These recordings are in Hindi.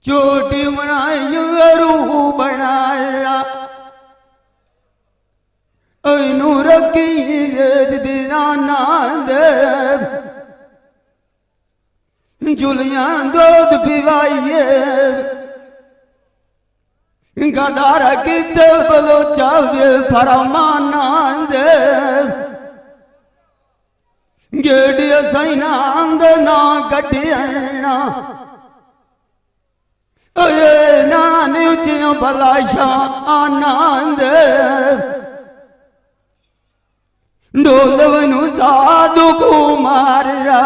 छोटी बनाई रू बनाया इनू रखी नंद जुलियां दूध पिवाइए गदार कित बलोचा फरमानंद गेड़िया सैनांद ना कटियना नानी उचिया भलाशा आनंद डोलवनु साधु को मारिया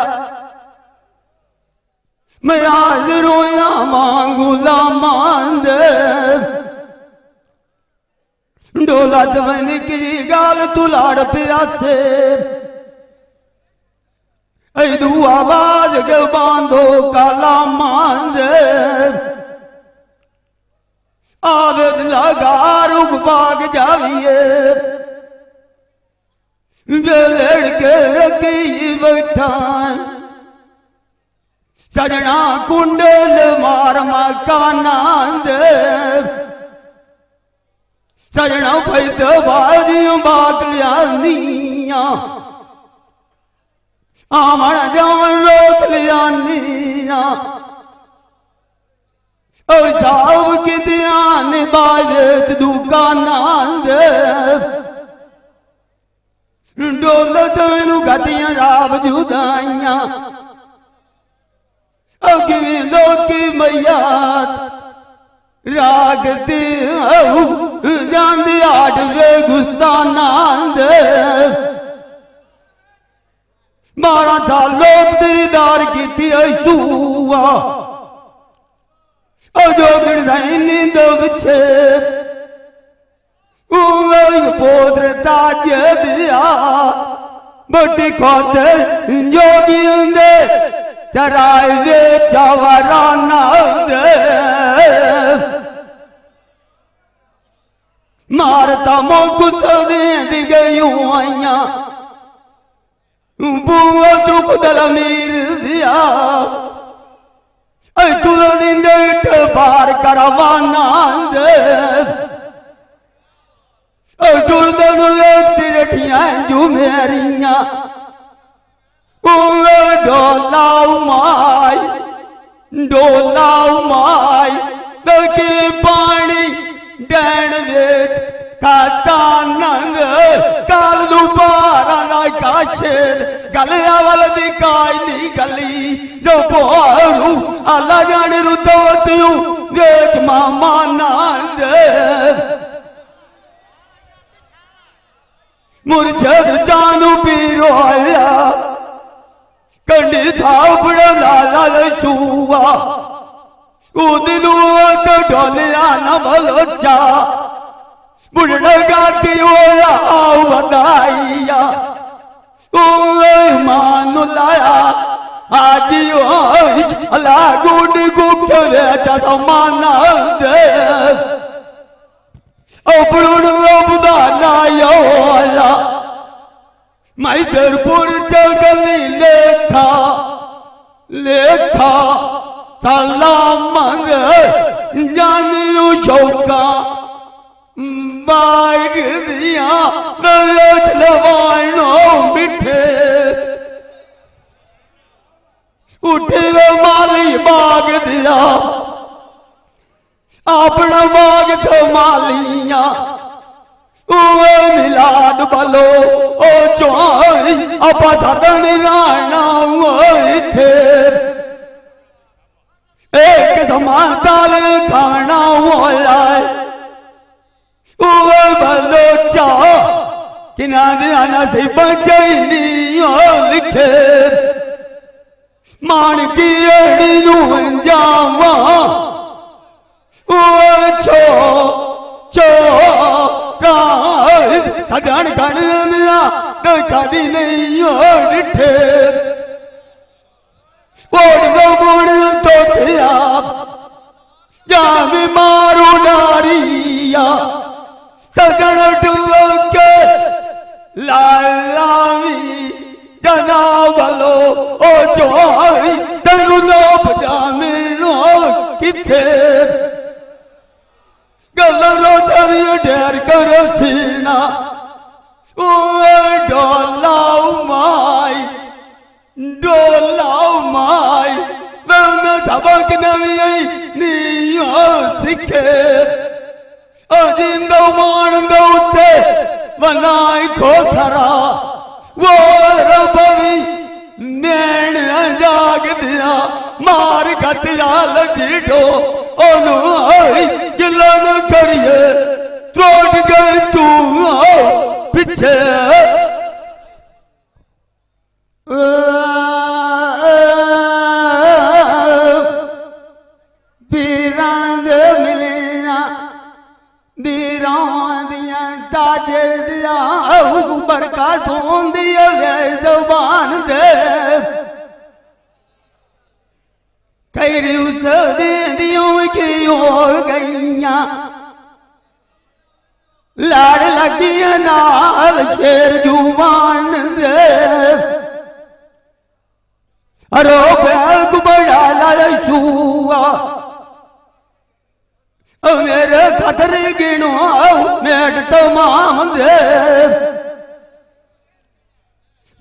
मैं आज रोया मांगूला मांद डोला तवन की गाल तुलाड़ प्यासे ऐदू आवाज के बांधो काला मांद आवेद लगा रुक भाग जाविए लड़के रखी बैठा सजना कुंडल मार मकानंद सजना फैत बाजी बात लिया आमण जवन रोक लिया साव की ध्यान बाजत दुकानंद डोलत गतियां राव जुदाइया अग्नि लोकी मैया रागती जांदी आठवे गुस्तानंद 12 साल लोग दीदार की सूआ जो नींद बिछे पोत्र ताज दिया बड़ी खोते जोगी दे चराए वे चवराना दे मारता मोकुस दे गयू आइया बुआ चुक दल मीर दिया तुल बार करवाना दे तुल तिरठिया जू मेरिया डोला माई के पानी डैन वेच काटा नंग काल दुबारा ना काशेर गलिया वाल दिखाई नहीं गली जो बोरू अल्लाह जाने रुतवतू वेच मामा नंद मुर्शद चानू पीरो आया कंडी था बड़ा लाल सुआ दिलू तो ढोलिया न बलोचा बुढ़ा गाती आओ बनाइया मान लाया आज अला गुड गुप्त वेचा समान दे बुदाना योला मैदरपुर चगली लेखा लेखा सलाम मंग जानू शौका बाग दिया नवानो मिठे उठे माली बाग दिया अपना बाग संभालिया मिलाद बलो ओ चोई आप सदन राणा थे एक समाताल खाना वाला बलोचा किनारे आना से बचैनी लिखे मान की एड़ी जावा छो छो सजन गणिया कदी नहीं डिठे तो थिया जा मारू नारिया सजन के लावी जना बलो ओ चोई तेनू लोभ जामिनो किथे नवी नी हो सिखे जिंदो मान दो ते बनाई खो खरा वो रबवी नैन जाग दिया मार खतिया लजीठो ओनु आई गिलन करिए त्रोट गई तू पीछे बीरांद मिलिया दीरां दिया ताजे दिया बरका धोन दिया जुबान दे कई उस दियों की हो गईया लाड़ लगी नाल शेर जुबान दे अरो बैग बड़ा लूआ मेरे खतरे गिनो मेट तमाम दे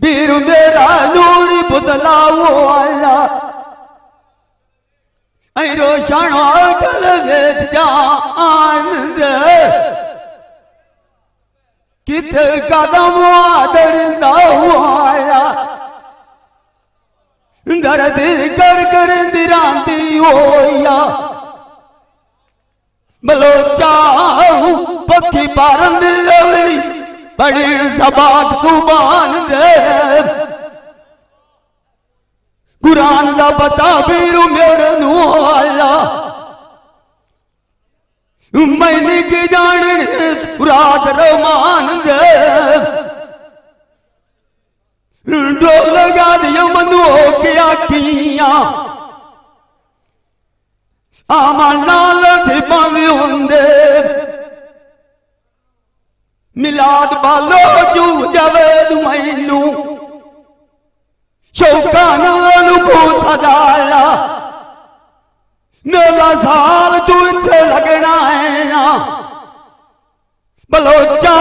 फिर मेरा नूरी पुतला वो आया रोशन कल वेद जान दे कित कदम आदरदा आया दर्द कर दिरांदी होया बलोचा पक्षी पारंद बड़ी सबात सुबान दे कुरान दा पता फिर मेरे नुआला मैंने की जान रात रमान दे डोल लगा दिया मनु के आखियां आमा नाल से बंद होंदे मिलाद बालो चू जवेद मैनू शौकान को सजाया मेरा साल तुझसे लगना है ना बलोचा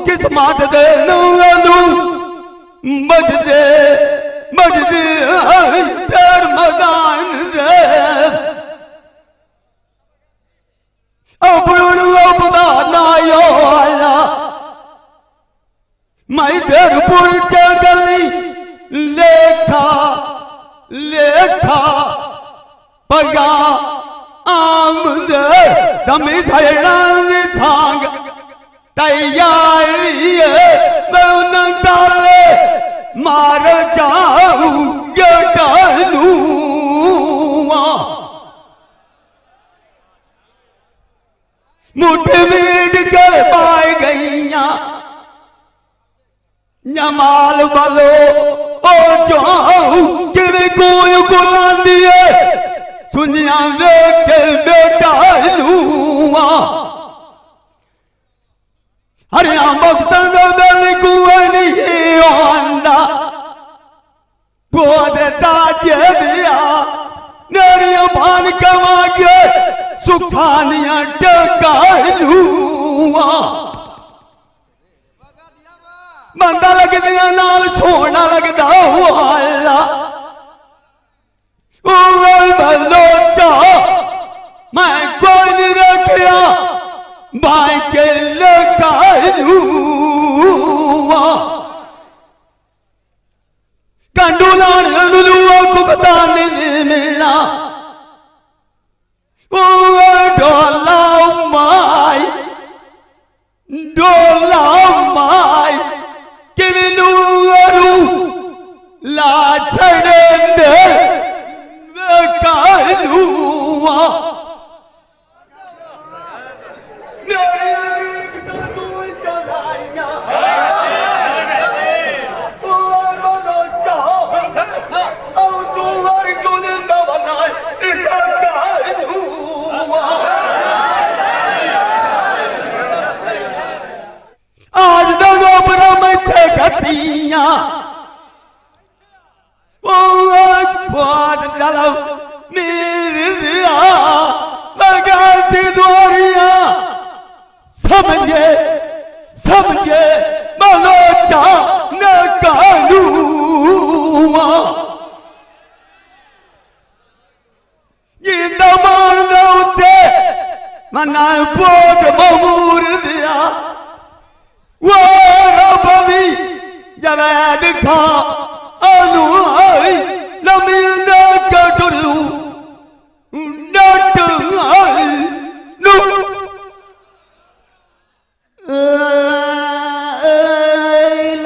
किस्मत दे नू मजदे मजदे तेर मदान दे अपनू अपना नायो आया मैं तेर पुर चली लेखा लेखा पगा आमद दमी सैना सांग तैयारी मैं उन्हें ताले मार जाऊं डालूं मुठे मीट के पाए गईया जमाल वालो ओ जाऊं कि कोई बुलांदी है सुनिया देख के बेटा लूआ हरिया भक्तन बेली कुएं नहीं आंदा गोद ताजे दिया नेरिया भान कमा के सुखानिया टकालूआ बंदा लग दिया नाल सोना लगदा हुआ बलोचा मैं कोई नहीं रखिया भाई के लगालूआ कंडू लाने को बता नहीं मिलना डोला माई कि ला छड़े दे कालूआ आज दोपहर में थे गतिया डालो मेरे लगाती दोरिया समझे समझे बलोचा न कालूआ मना पोट बमूर दिया वो रबी जवैद खा अनु आई लमीन कटरू नट आई नु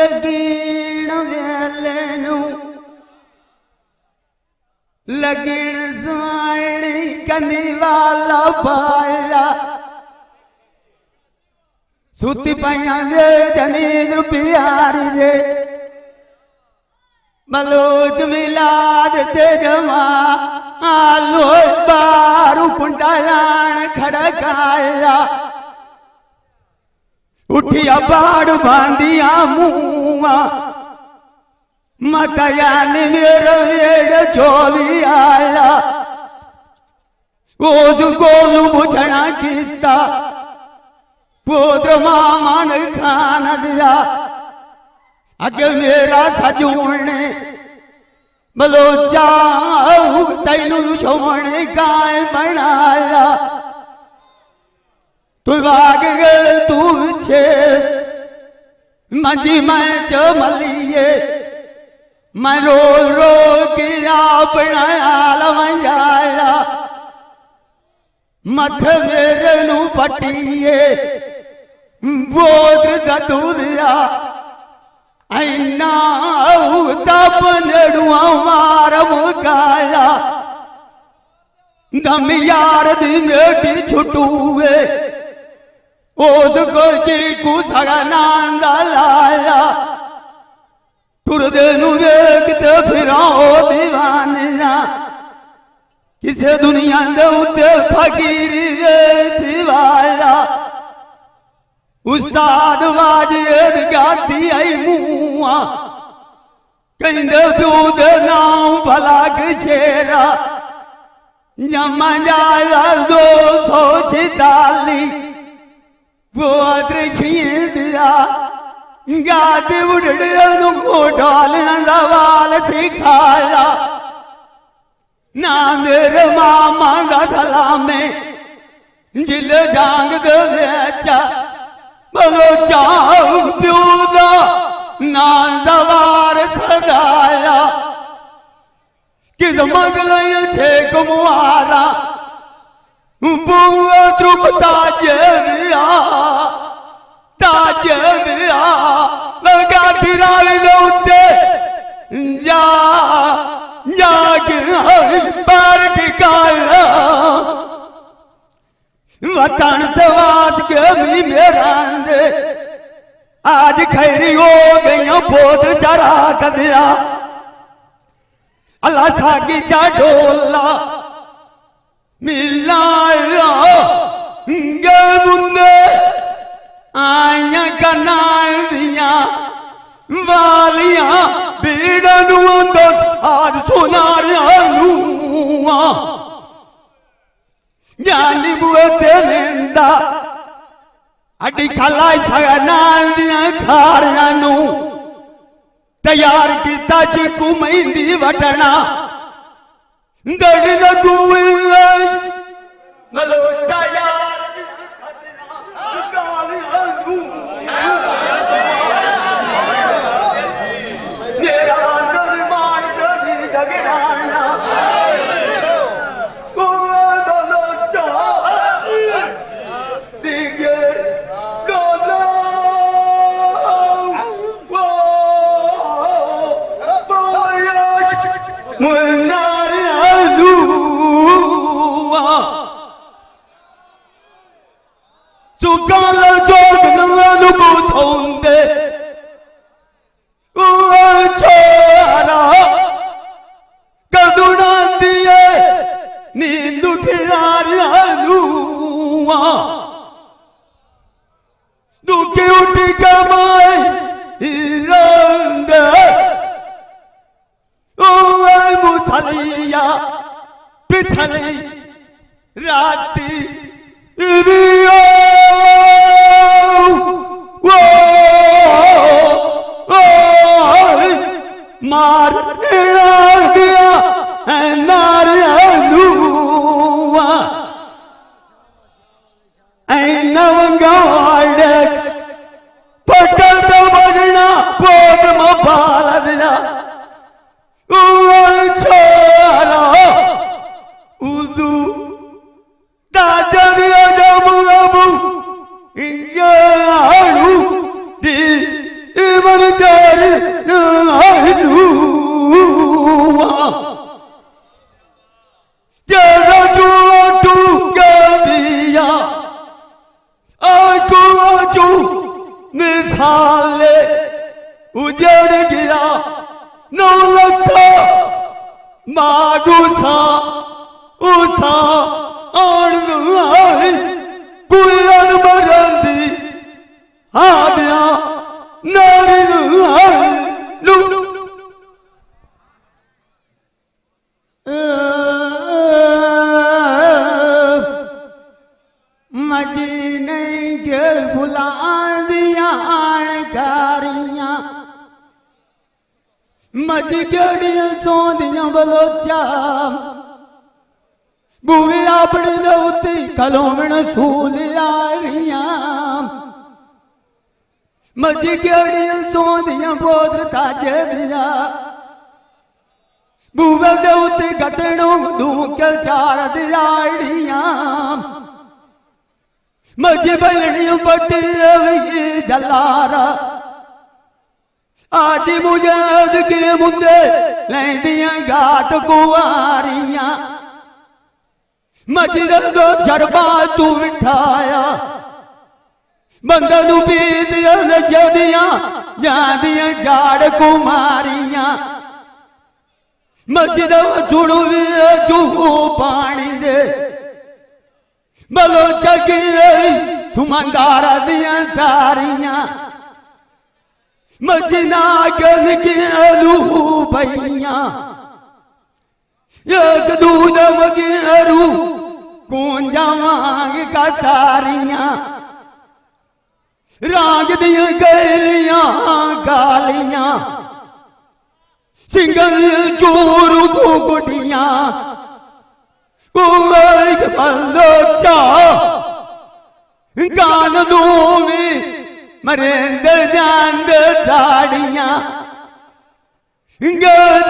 लगीण वेले नु लगीण स्वाणी कनी वाला पाया सुती पाया वे जनी प्यारी रे मलोच मिलाद ते जमा आलो बारू कुंडायान खड़काया उठिया बाड़ बांधिया मुआ मतया ने मेरा वेड़ चोली आया उस गोलू बुझना किता पुत्र मामा ने खाना दिया अगे मेरा सजूने बलोचा तैनू छोड़ने काय बनाया तू भाग गए तू छे मंजी मैं चमलिए मैं रो रो के अपना लवंजाया मथ मेरे नू पटिए बोध दूधिया ऐना तब नेड़ुआ मार मुकाया दम यार दी बेटी छुटुए उसको चीकू सगनांदा लाया टुरदे नु वेखते फिरा दीवानिया किसे दुनिया दे उत्ते फकीरी वे सिवाया उस्ताद वाजेद गाती आई मुआ कहंदे प्यो दे नाम भला के शेरा जमा जाया 246 वो अदृश्य दिया गाते उड़े ढोलिया वाल सिखाया ना मेरे मामा का सलामे जिल जांग दे बेचा बोलो चाऊ प्यूदा ना सवार सदाया किस मगल छे कुमारा बुआ द्रुप ताजरिया लगा फिरावी दे जा बार टिकाया वतन तवास के भी मेरा दे आज खैरी हो गई बोध चरा कर दिया अल्लाह सागी चा डोला मिला मुंडे आया करना दिया वालिया बीड़ू तो सार सुनारिया जानी बुए तेंदा अड्डी खलाई सगना दिया खारिया तैयार किया चीकू मेहंदी वटना गड़ी लगू मलोचा दुखी उठी कमाई मुसलिया पिछली राती मार गया नारिया मागुसा उसा आन आई कुलन मरंदी आदिया नारी आई लू मजी नहीं के भुला दिया आणकारियां मजी केड़ियां सौंदियां बलोचा बुवी अपनी दौती कलोमण सूल आरियां मजी केड़ियां सौंदियां बोध ताजे दिया बुवे दौती घटनों दूके चार दियाड़ियां मजी बलनियों बटी रवि जलारा आज मुझे के मुंडे लैंदियां घाट कुआरियां मजी दो चरबा तू बिठाया बंदे नू पीदियां नशदियां जादियां झाड़ कुमारियां मजी दो सुड़ू भी चूहू पानी दे बलो चकी सुमंदारा दियां तारियां मजना गन के अलू भैया एक दूध वगेरू कूंजा मांग का तारियां राग दियां गलियां गालियां सिंगल चोरू को गुडियां बलोचा गान दो में मरेंद्र जान दाड़ियां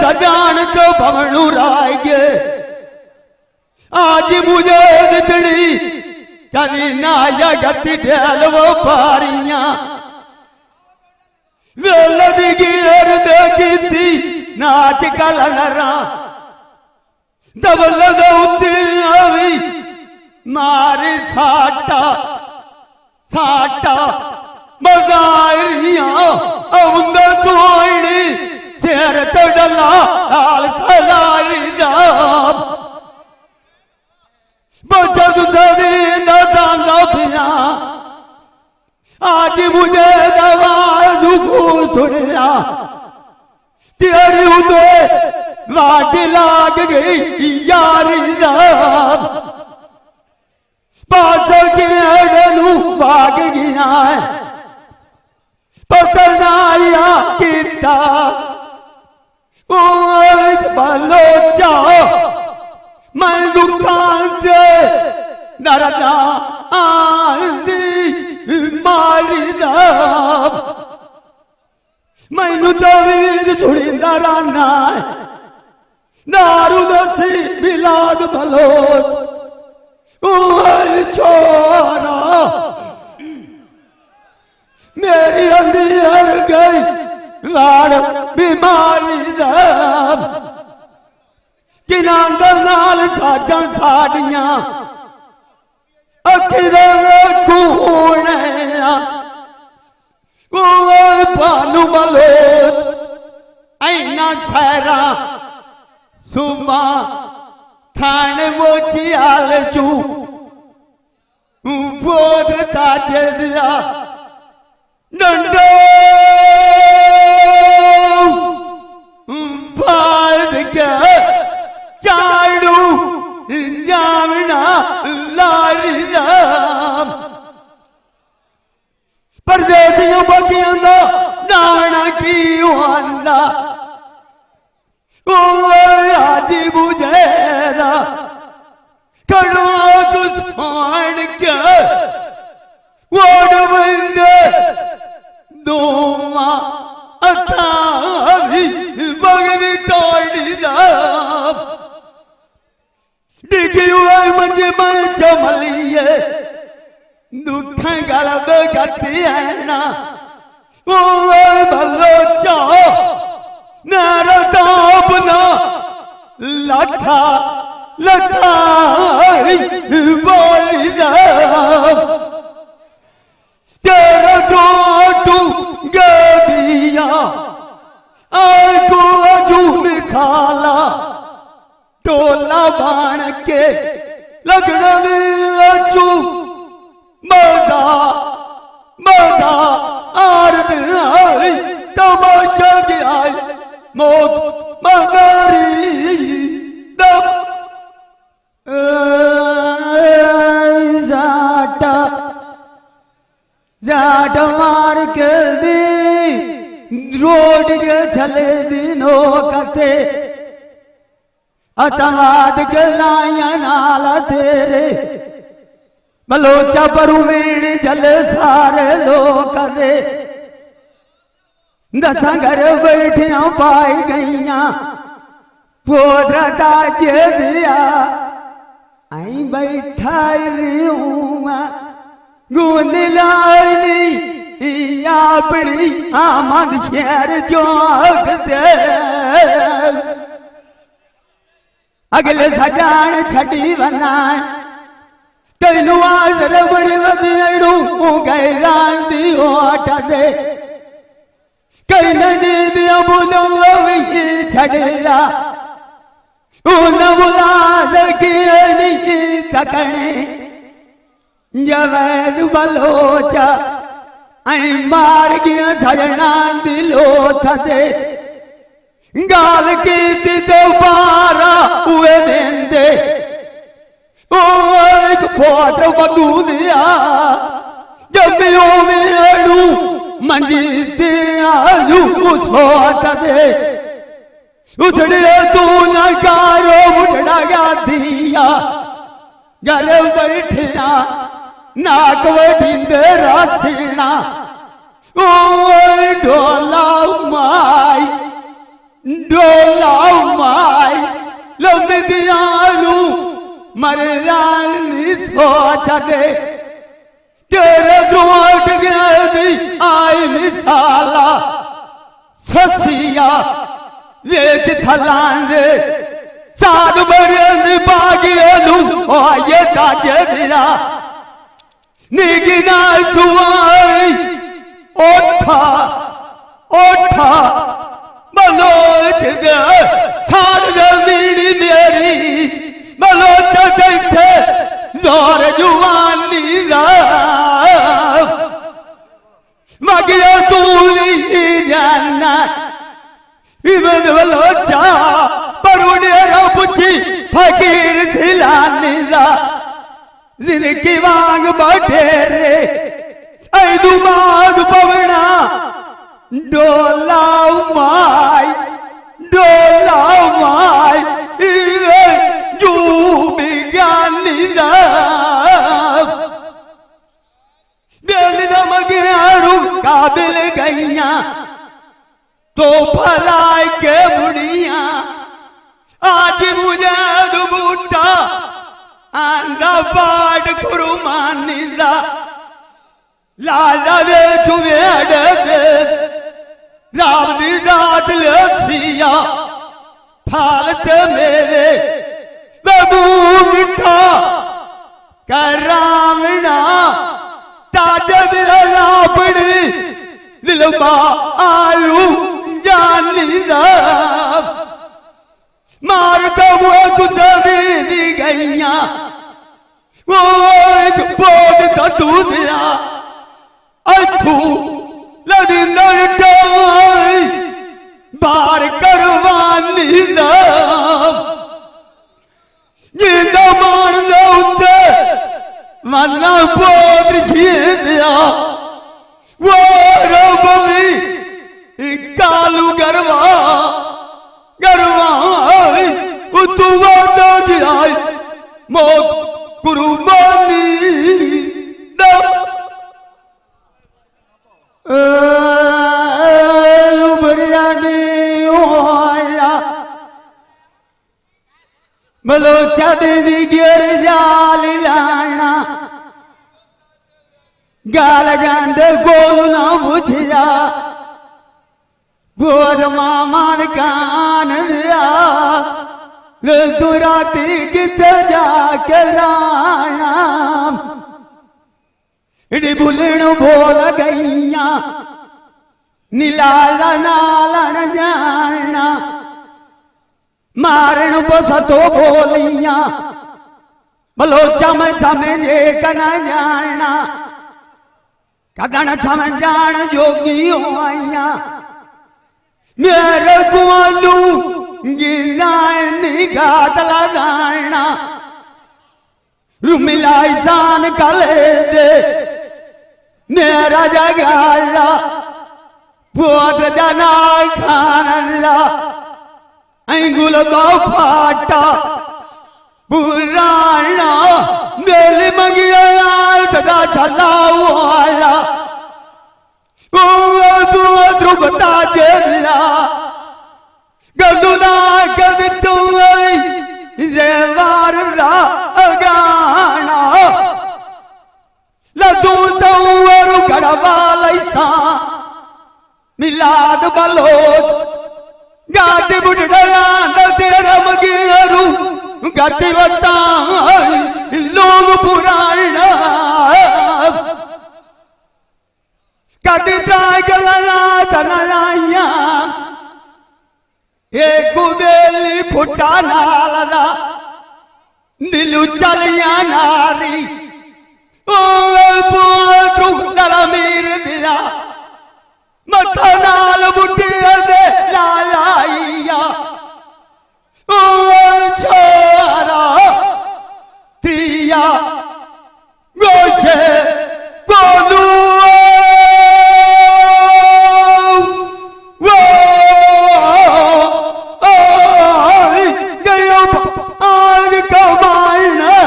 सजान तो भवनु राय गे आज मुझे दितड़ी कभी नाया गति ढेल वो पारियां वेलदी गिर देखी थी नाच कलनरा दबल दौती अभी मारी साटा साटा मगारियां अवंद सोनी चेर तो डला हाल सलाई दाब बचत सदी दादा पिया आज मुझे दवा दुखू सुनिया तेरी उदे वाट लाग गई यारी दाब पास के अड़नू भाग गया है पकड़नाया किता बलोचा मैं दुकान से डरना आंदी मारी दाब मैनू तो वीर सुनिंदा राना दारू दसी बिलाद बलोच छोरा मेरी अंदर गई लाड़ बीमारी दाब किनांदर नाल साजा साड़ियां अखिरे खूने भानु बलोच ऐना सैरा सुबह थाने मोची आल चू बोध ताजे दिया डंडो फाड़ के चाड़ू जामना लारी दाम परदेसियों बकियों दा नावना की वांदा आदि बुझेरा कड़ो कुछ के वोड बंदे दो माँ अतावी बगनी तोड़ी दाब डिगी हुए मंजे में चमलिए दुख गलब गति है ना वो बलोचा नारदापना लठा लठा बोली तेरा जो गदिया आगो अजू मिसाला टोला बाण के लगन अचू मजा मजा आरद आई तमाशा आई मौत मगरी दब जाटा जाट मार के दी रोड के चले दिनों कते असमाद के लाया नाला तेरे बलोचा परू मीणी जल सारे लोग दे दसा घर बैठिया पाई गईया पोदरता जे दिया आई बैठा गुन लानी अपनी आमद शहर चौक दे अगले सजान छड़ी बनाए तेनू आसर बड़ी वधू गए रांदी ओट दे कई नदी दिया बुलो छड़िया उन बुला सकिए नहीं तकने जवैद बलोचा आई मार गया सजना दिलो थदे गाल की दोबारा हुए देंदे ओ एक पोत्र बदू दिया जब मेड़ू मंजी दिया सोत दे उसने तू नकारो मुठड़ा गा दिया घर बैठिया नाक वठिंदे रासीना ओ ढोला माई लम्बियालू मरयानी सोच दे तेरे द्रोट गया भी आई मिसाला ससिया वेच थलांदे साध बड़े बागियलू आये ताजे दिया निगिना सुआई ओठा ओठा बलोच दे छाड़ जमीनी मेरी बलोच थे जोर जुवानी मगिया तू जाना इवन बलोचा परुने पुछी फकीर सिलानी जिंदगी वांग बैठे रे ऐदू माग पवना डोला माई जू विज्ञानी मगियारू काबिल गईया तो फलाई के बुढ़िया आज मुझे बूटा आंदा बाट कुरुमानी लाला वे चुवे राम दी रात लिया फालत मेरे बबू मिठा कर रामना ताजद रापड़ी दिलबा आलू जानी मार कबू गुजरी दी गईया वो एक बोध तू दिया अखू लड़ी लड़काई बार करवानी जिंदा मान उते मना बोध दिया वो रबी कालू गरवा तू वादा दिया मोक कुर्बानी बलोचा देवी गिर जाल लाना गाल गांधे गोल ना बुझिया गोद मामान कान दिया तू राती कित जाके राना इडी बुलण बोल गईया नीलाला नालन जाना मारण बसतो बोलिया बलोचा में समझे कना जाना कदन समझान जोगी हो आइया मेरे कुआलू निगात लगाना रुमिलाई सान कले दे मेरा जगाला पुत्र जना खानला अंगुल फाटा पुराना मेल मंगिया तदा चला वाला ध्रुवता जेला गलुना कवितु जेवार रा अगाना लदू तौर गड़वालैसा मिलाद बलोद गाती बुढ़ा तेरा मगियरू गाती वता लोग पुराना गाती ट्राई गलना तनाया एक बेली फुटा नालना दिलु चलिया नारी ओ पुत्रू दला मीर दिया मथा नाल बुटिया दे लालाइया ओ छोरा त्रिया गोशे गोलू वो गयो आग कमाना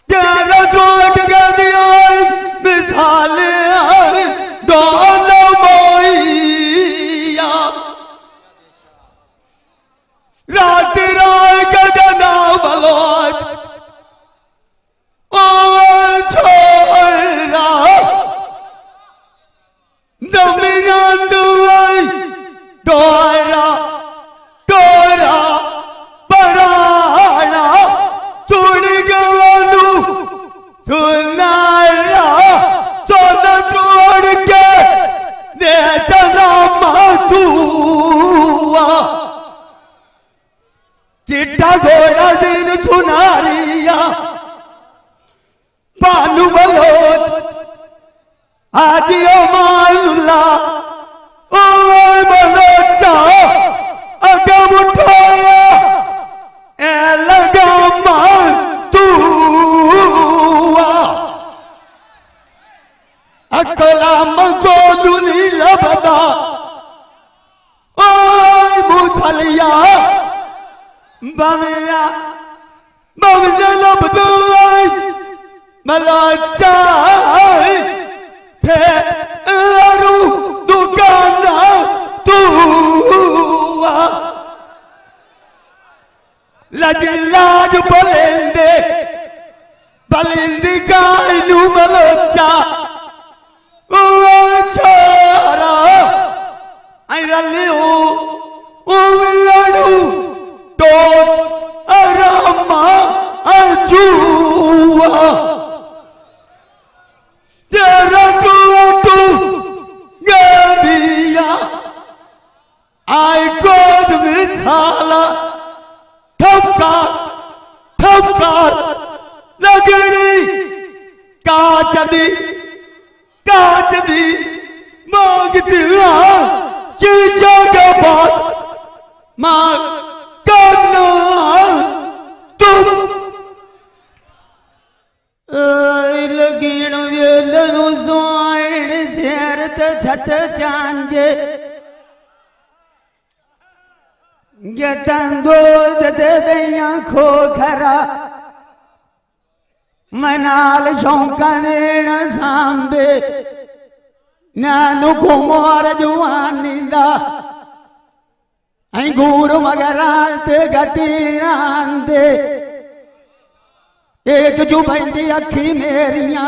क्या जोट गया मिसाल दोनों मोइया रात राय का जना बलोच ओ छोरा दमियान दुआई डोरा डोरा पराना चुड़ गवानू सुनारा सोना छोड़ के दे चना मातुआ चिट्टा घोड़ा दिन सुनारिया पानु बलोद आदियो मालुल्ला ओ बलोचा अगम उठाया ए लगा मातुआ अकला मको दुनी लबदा ओ मुसलिया बमिया बमिया लबदुआई मलाचा फेरू दुकाना तुआ लजिलाज बलेंदे बलिंदी गायलू मलाचा ओ छोरा आई रलियो ओ लड़ू तो अरमा अजुआ तेरा तू गदिया आई गोद में साला ठपका ठपका लगनी काच दी मांगती शीशा के बाद मां करना तुम लगीण वेलनु सोण सेरत छत चांजे गतंदो दे दैया खो खरा मनाल शौका नेण सांबे नानु कुमार जुआनिंदा अंगूर मगरात गतीनांदे एक जुबंदी अखी मेरिया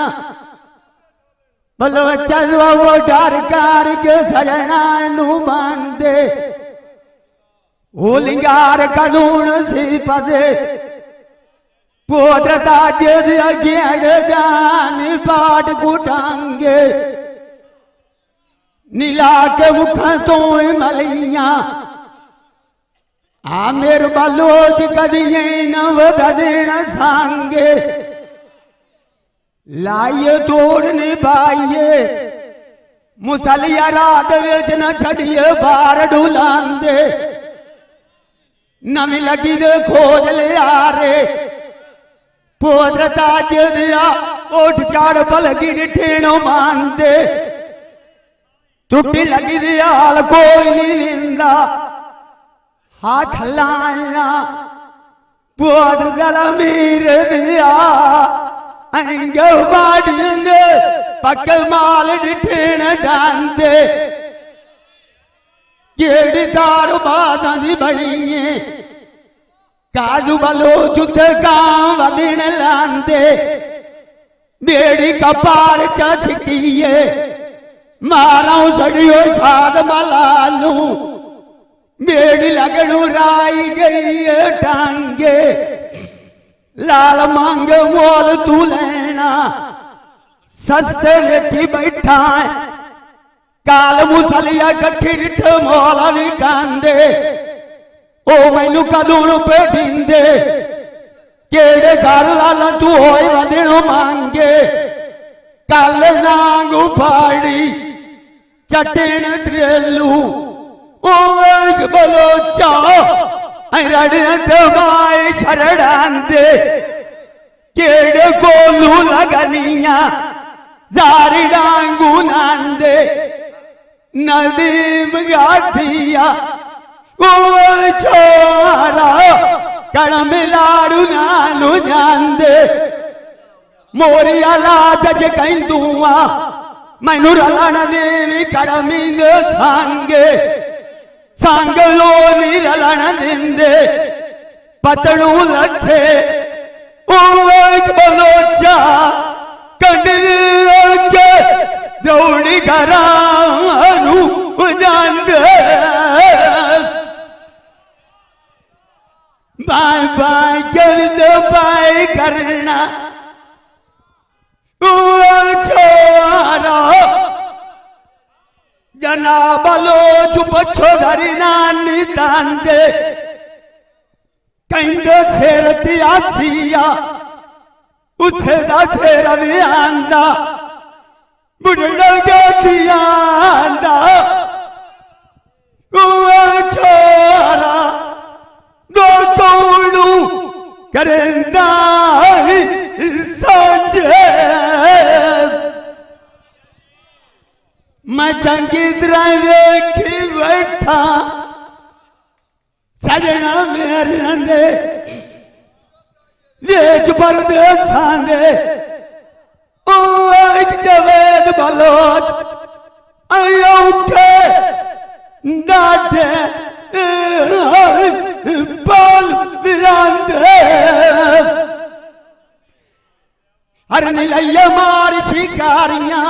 बलो चलवा वो डर कार के सजना नु बांधे वो लिंगार कानून सी पदे पोत्रता जिद अज्ञान जान पाट कुटांगे नीला के मुखा तो मलिया आ मेर बलोच कदिए न वदन सांगे लाइए तोड़ने पाइए मुसलिया रात विच न छड़िए बार ढुलांदे नवी लगी दे खोज ले आ रे पोद्रता दिया ओठ चाड़ पलगी डिठेणो मानदे टुटी लगी दी हाल कोई नहीं लिंदा हाथ लाया पोद गल मीर दिया अंगे बाड़ींदे पक माल डिठेण डांदे केड़ी दारू बाजां दी बड़िए काजू बलो जुत गांव वदिन लांदे बेड़ी कपाल च छिकिए माराऊ सड़ियो साध मलालू बेड़ी लगनू राई गई टांगे लाल मांग मोल तू लेना सस्ते विच बैठा काल मुसलिया कखी डिठ मोल भी कांदे ओ मैनू कदूं पे ढींदे केड़े घर लाला तू होए वदणो मांगे कल नांगू फाड़ी चटेण त्रेलू ओ बलोचा रड़माए छरड़ांदे केड़े कोलू लगनिया जारी डांगू नांदे नदीम गाठिया ओ छोरा कण मिलाड़ू नानू जांदे मोरिया लाज च कहंदूआ मैनू रलण देवी कड़मी दे सांगे सांग लो नी रलण दिंदे पतड़ू लथे ओ बलोचा कंडी के दौड़ी घरानू जांदे बाय बाय कर बाय करना छोरा जना बलो चुप छोधरी नानी तांदे कहंदे शेर तियासिया उसे दा शेर भी आंदा बुढ़ड़ा गया आंदा छोरा दो तोड़ू करेंदा सांझे मैं चंगी तरह वेखी बैठा सजना मेरे दे वेच परदेसां दे ओ जवेद बलोच औखे डाढे पल बिरांदे हर नीलैया मार शिकारियां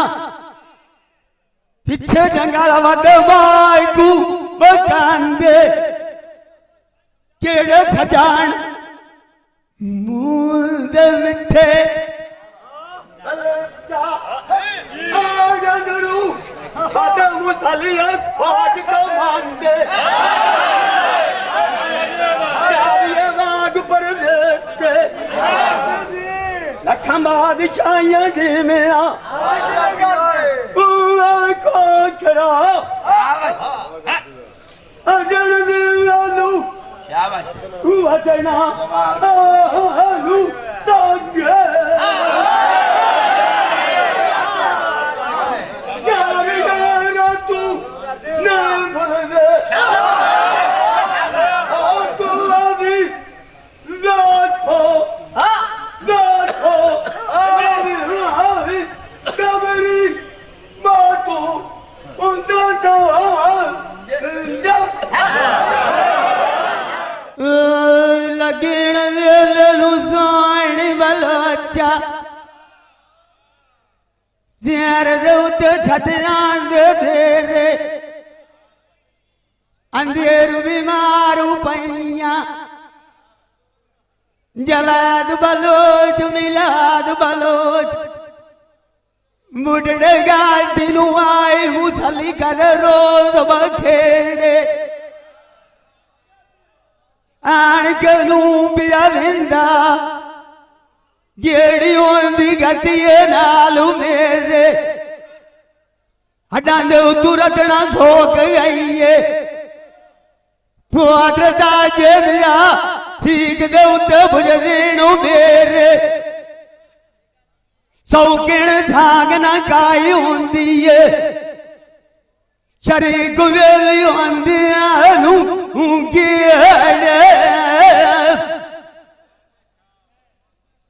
पिछे जंगल वदवाई को बकांदे केड़े सजान मुंह मिठे बलोचा आगनरू आदे मुसलिया फाज कमांदे चारिये वाग परदेस ते लखा बादशाहियां जिमिया खोखरा अगर दिलानू वजना आलू तांगे यारी गाना तू न भले तू अभी लाखो कबरी बातो उनका सवाल लगन वेलू सोण बलोचा सिर दे उत्ते छतरां दे फेरे अंधेरू बीमारू पईया जवाद बलोच मिलाद बलोच मुडड़े गाती नु आई मुसली कर रोज बखेड़े आन के नू पिया विंदा जेड़ी होंदी गतिए नालू मेरे हड्डां दे तुरत ना सोक गईए पुआटदा जे दिया सीख दे उत्ते भुजदीनु मेरे सौकिण साग ना काई होंदी है शरीक वेली होंदी आनू गेड़े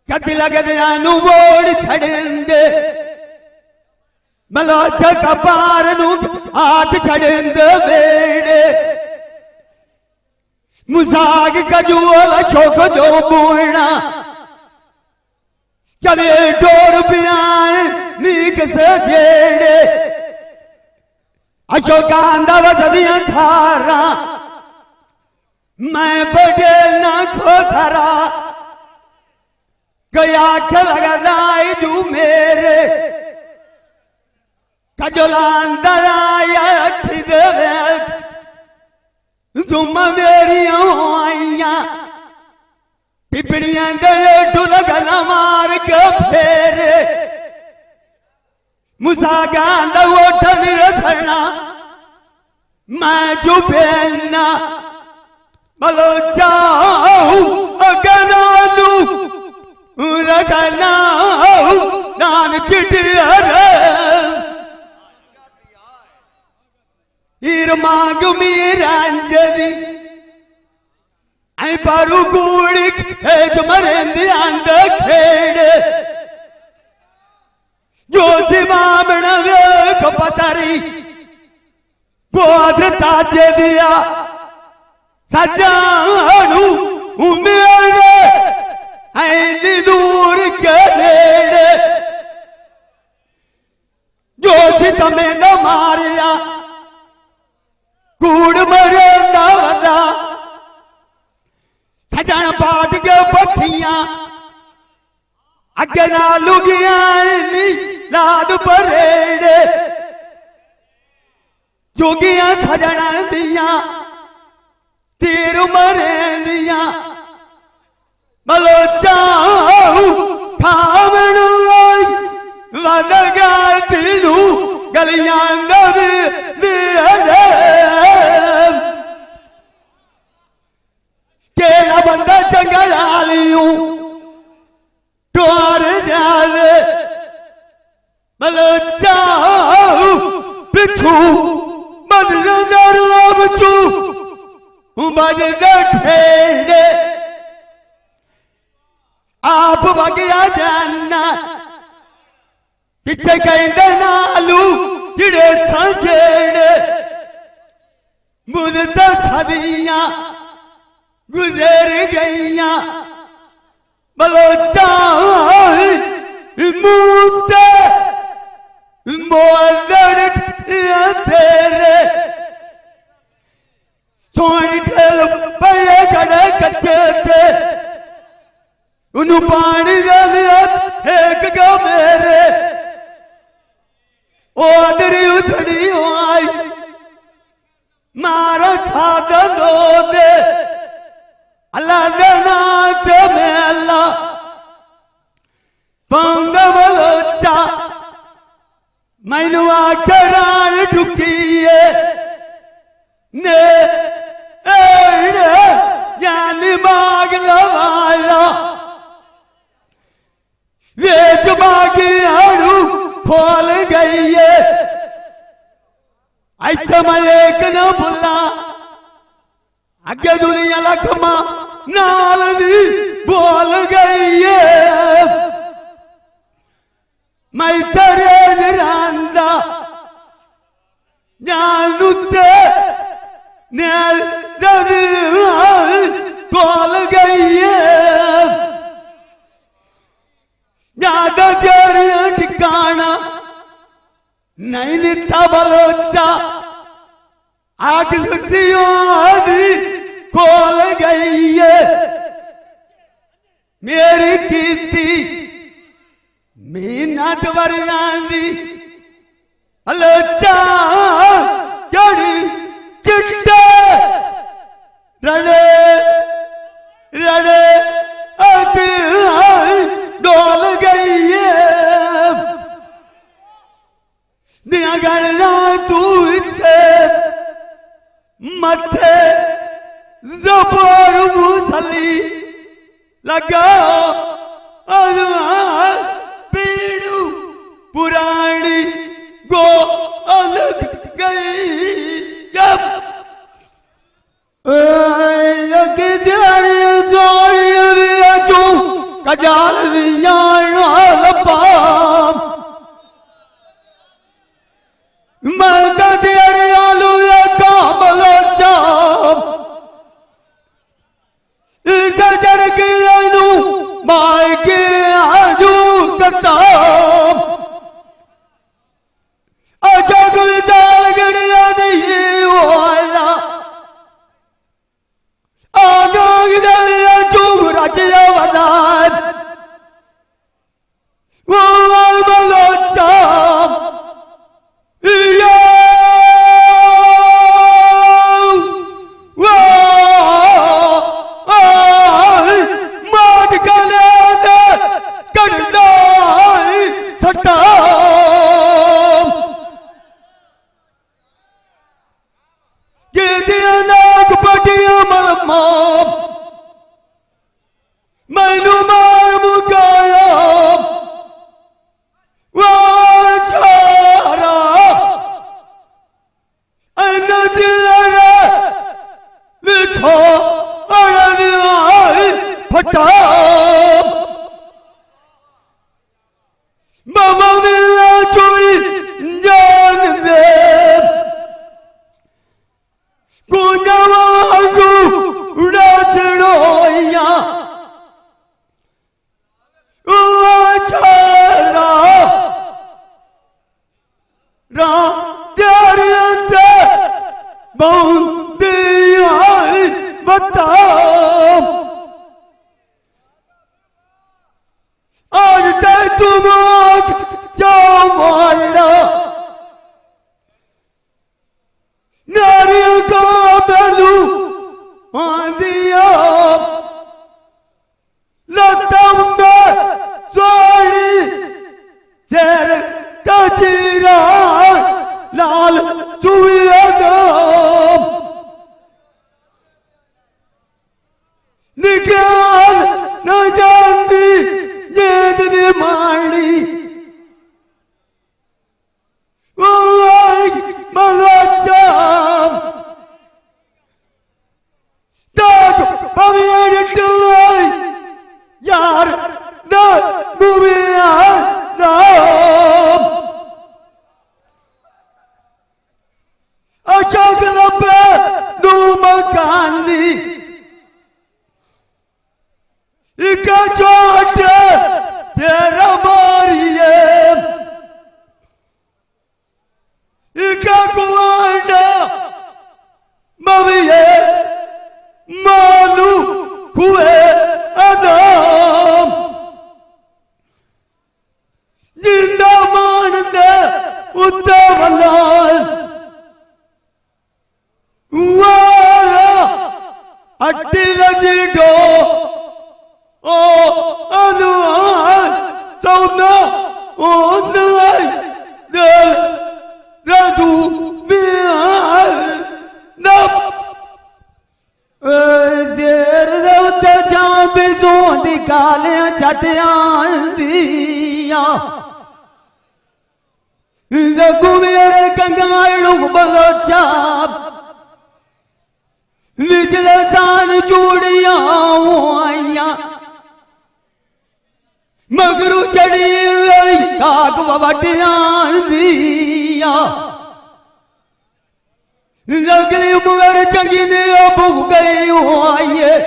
कदी लगदे आनू बोड़ छड़ेंदे मलोच कपार नू हाथ छड़ेंदे बेड़े मुसाग कजूल शोक जो बोलना चले टोर पियाए नीक से जेड़े अशोकांदा वसदियां थारा मैं बड़े ना खोखरा गया लगना जू मेरे कजलांदा आया अखी दे तुम मेरी आईया पिपड़ियां दे टुलगना मार के फेरे मुसागा ओठ निरसना मैं चुपेना बलो जाऊ अगनानू रगना नान चिटियर हीर मांग मीरांजदी आई पारू कूड़ी हेज मरेंदी आंद खेड़े जो सिमामण वेख पतरी बोध ताजे दिया सजानू उमेरे ऐनी दूर के नेड़े जो सी तमें न मारिया कूड़ मरे ना वदा सजन पाट के पखियां अगे ना लुगिया लाद परेड़े जोगियां सजना दिया तीर मरे दिया बलोचा खावण वदगा तीनू गलियां नवी केड़ा बंदा चंगा लालियू टोर जावे बलोचा पिछू बदर बचू बज ठेड़े आप बगिया जाना पिछे कहते नालू चिड़े सजेड़े मुद सदियां गुजर गईया बलोचा मूते मोदर तेरे सोनी ठेल पे गड़े कच्चे थे उन्हें पानी एक गा मेरे ओदरी उछड़ी आई मारा साधन दो दे अल्लाह देना ते में अल्लाह पंग बलोचा मैनू आखरान ठुकीए ने जान बाग लवाला वेच बागी हारू खोल गई है ऐसे मैं एक न भुला अगे दुनिया लखमा नाल दी बोल गई है मैं तेरे निरांदा जानू ते नैल बोल गई है ज्यादा तेरे ठिकाना नहीं निता बलोचा आग सुटियों आदि खोल गई है मेरी कीर्ति मिन्नत वरियांदी अलोचा जड़ी चिट्टे रड़े रड़े डोल गई है दिया गणना तू इच्छे मथे जबर मुसली लगाओ पीड़ू पुरानी गो अलग गई जब कजाल मैं कटियारी आलू काबलो चाप इसे चढ़ के आलू माय के आजू कताब अच्छा कोई साल गड़िया नहीं हुआ आगाग दलिया चूग रचिया वनाद वो बलो चाप मैनू मार मुकाया वाचारा नदिया बिछो फटा बाबा मिला चोरी जान दे कुंजवागू उड़ासड़ोया आज तक तुम जाओ मारा नारियों का बेलू आंधिया लताऊंगा सोनी शेर कचीरा लाल सुविया निकाल न जानती जेदने मानी मलाचा तक पवित्र टुआई यार न बुविया नाम अशोक लब्बे नू मकानी इका चोट तेरा मारिए इका कुआंडा मविए मालू कुए अदाम जिंदा मान दे उत्ते वलाल वारा अट्टी लगी डो ओ अनुआर सौना ओनवाई दिल राजू बिहार नब जेर दौते जाऊं बिजों निकाले छटियां दिया जगू मेरे कंगाड़ू बलो चाप विजले सान चूड़ियां आइया मगरू चढ़ी काक वटिया दिया जगली मुगर चंगी ने भूख गई आइए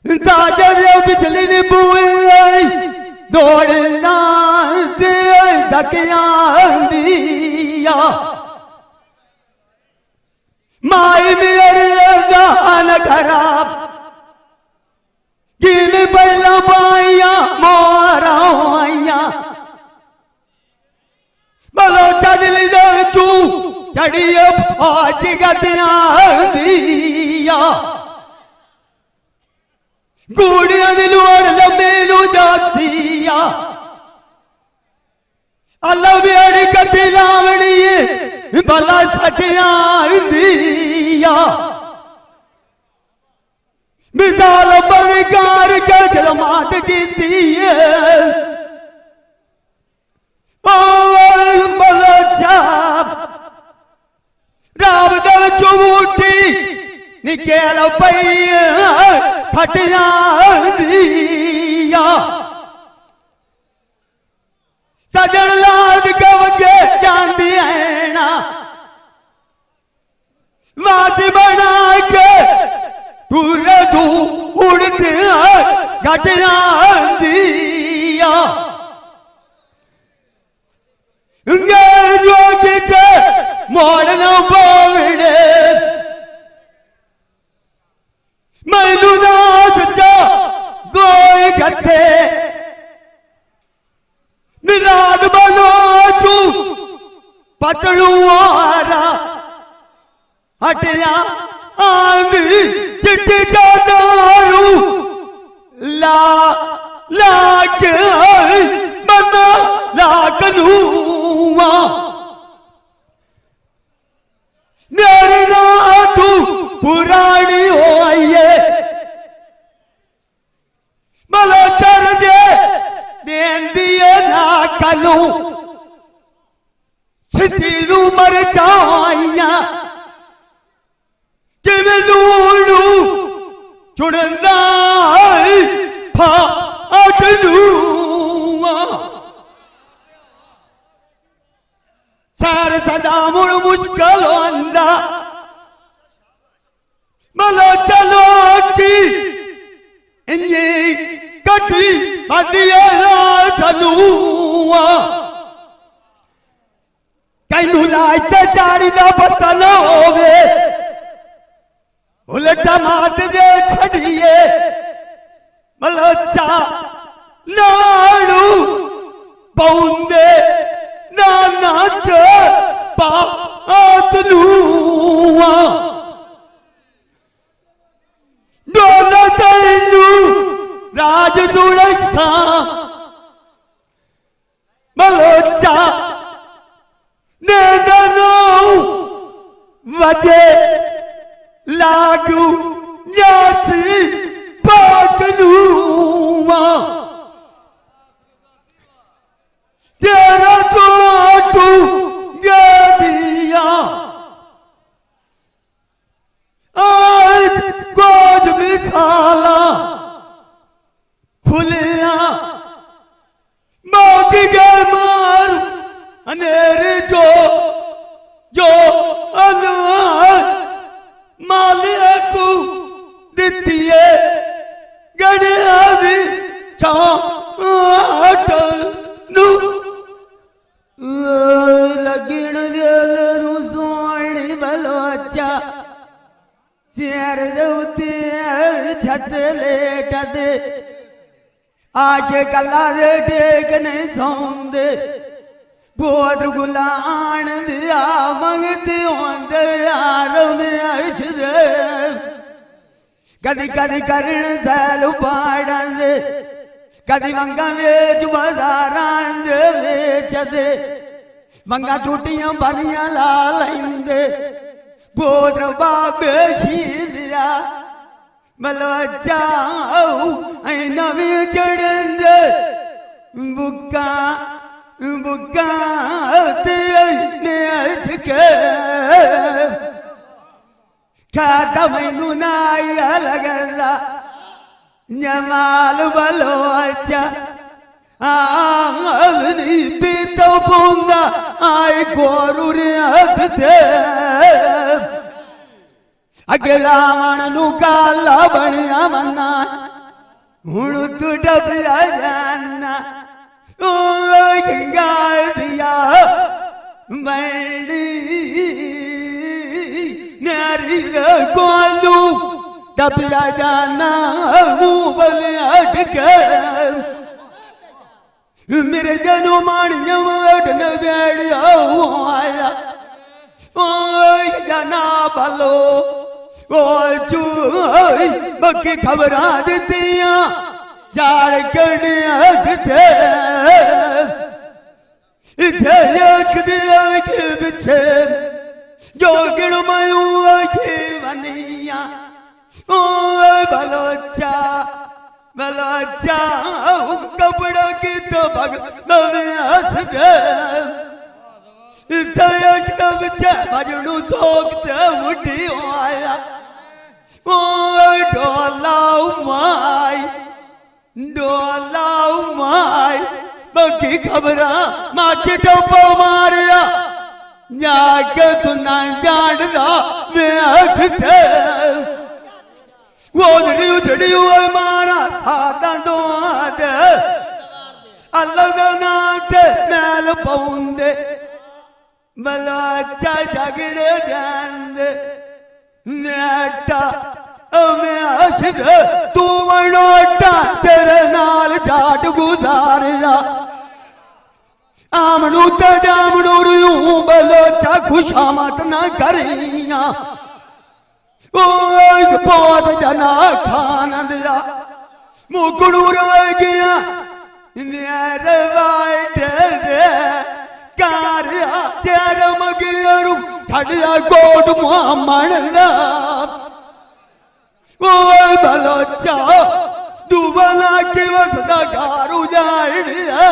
ताजर बिजली ने बुए दौड़ना दे धकिया दिया माई मेरे गान खराब किन पहला पाइया मोरा खड़ी फौज गद्दियां दिया गूड़ियां दी लोड़ लम्बे नू जासिया अल्लाह बेड़ी गद्दी लावनी भला सटियां दिया मिसाल बनकार के जमात की राम दल चुबूटी निकेल पई खटिया दिया सजन लाद कवगे जाती है ना वासी बना के पूरे तू उड़ते घटिया दिया जो किते मोड़ न पावड़े मैनू नाच चा कोई गठे निराद बनो चू पतलू आरा हटिया आंधी चिट्ठी चादरू ला ला के बना ला कनूआ मेरी ना तू पुरानी हो आइए भला कर जे देन दिए ना कनू सिद्धू मर जाइया कि नूनू चुनना फाटनूआ सार सदा मुड़ मुश्किल अंदा मलो चलो की इंजी कटी बदिया थनूआ कैनू लाइते चारी दा पता न होवे उलटा मात दे छड़िए मलो चा नाड़ू पौंदे नाना ते पातलूआ डोला तैनू राज सुरसा मलोचा ने दनो वजे लागू जासी पाकलूआ तेरा तू दिया आज कोज मिसाला खुलिया मौकी के मार अनेरे जो जो अनार मालिक को दिती है गड़िया दी चाट नू लगन दिल नू सोनी बलोचा सिर दे छत लेट दे आश कला दे टेक नहीं सौंदे बोध गुलान दिया मंगते होंदे यार में अश दे कदी कदी करण सैल पाड़न दे कदी वंगा बेच बाजारां दे बेच दे वंगा टूटियां बनियां ला लेंदे बोध बाबे शीलिया मलो जाओ ऐ नवी चढ़न दे बुक्का बुक्का ते ने अचके खाता मैनू नाई लगला जमाल बलो अच्छा आनी पीतो पूंदा आई गोरू रे हथ थे अगला मन नू काला बनिया मन्ना हुण तू डबिया जाना गंगा दिया मैडी नारी कोलू डबिया जाना मुंह बले अटके मेरे जनो मानिया अटन बैठिया आया ओए जाना भलो ओए चूई बाकी खबरां दित्तियां जाड़ कड़ियां दित्ते इसे यश दिया के बिछे जो गिण मायू आखी वनिया ओए बलोचा बलोचा कपड़ा की तो भग नव्यास दे इसे यश बिछे भजनू सोखते मुठी आया ओए डोला माई बाकी खबरा माच टोपो मारिया जाके तू ना जानदा मैं आखते वो उधड़ी हुए मारा सादा दे अल्लाह दा नाम ते मैल पाउंदे भला अच्छा झगड़े जांदे नेटा मैं आशिक तू वनोटा तेरे नाल जाट गुजारिया आमनू ते जामनू रू बलोचा खुशामत न करिया ओए पोत जना खान दिया मुकड़ू रोए गया नेरे वाइट दे कारिया तेरे मगियरू छड़िया कोट मुहम्मद ना ओए बलोचा डूबना की वसदा गारू जाइया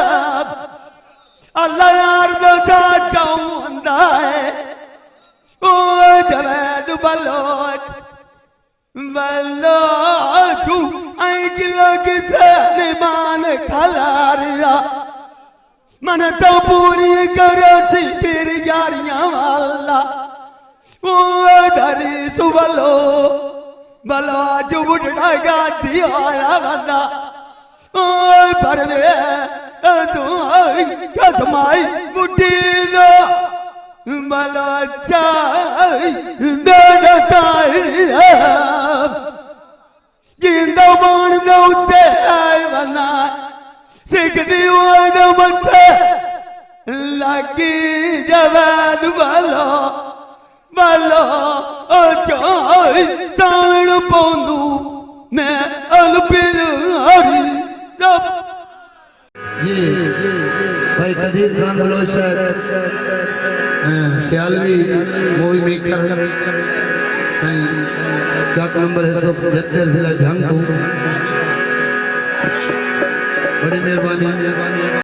अल्लाह यार दो चाचाऊ अंदा है ओ जवेद बलोच बलोचू आई किलो किसे निमान खलारिया मन तो पूरी करो सी फिर यारियां वाला ओ धरी सुबलो बलो आज बुढ़ा गाती आया बंदा ओ परवे कसमाई मुठी दो बलोचा जिंदा मान दो उते आए बना सिखदी हुआ मथे लगी जवान बलो बलो ओ चोई सावण पोंदू मैं अलपिर हरी ये भाई Qadeer Khan Baloch Sialvi movie maker Chak number 175 जिला झांग बड़ी मेहरबानी